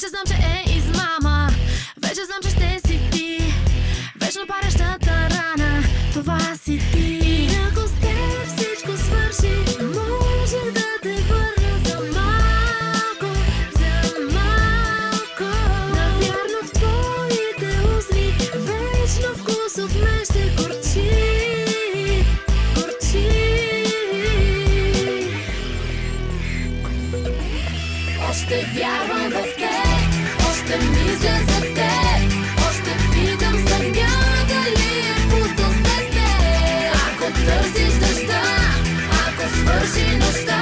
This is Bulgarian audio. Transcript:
Вече знам, че е измама, вече знам, че ще си ти вечно парещата рана, това си ти. И ако с теб всичко свърши, можех да те върна за малко, за малко. Навярно в твоите устни вечно вкус от мен ще горчи, горчи. Още вярвам в теб, още мисля за теб, още питам съня дали е пусто след теб. Ако търсиш дъжда, ако свърши нощта,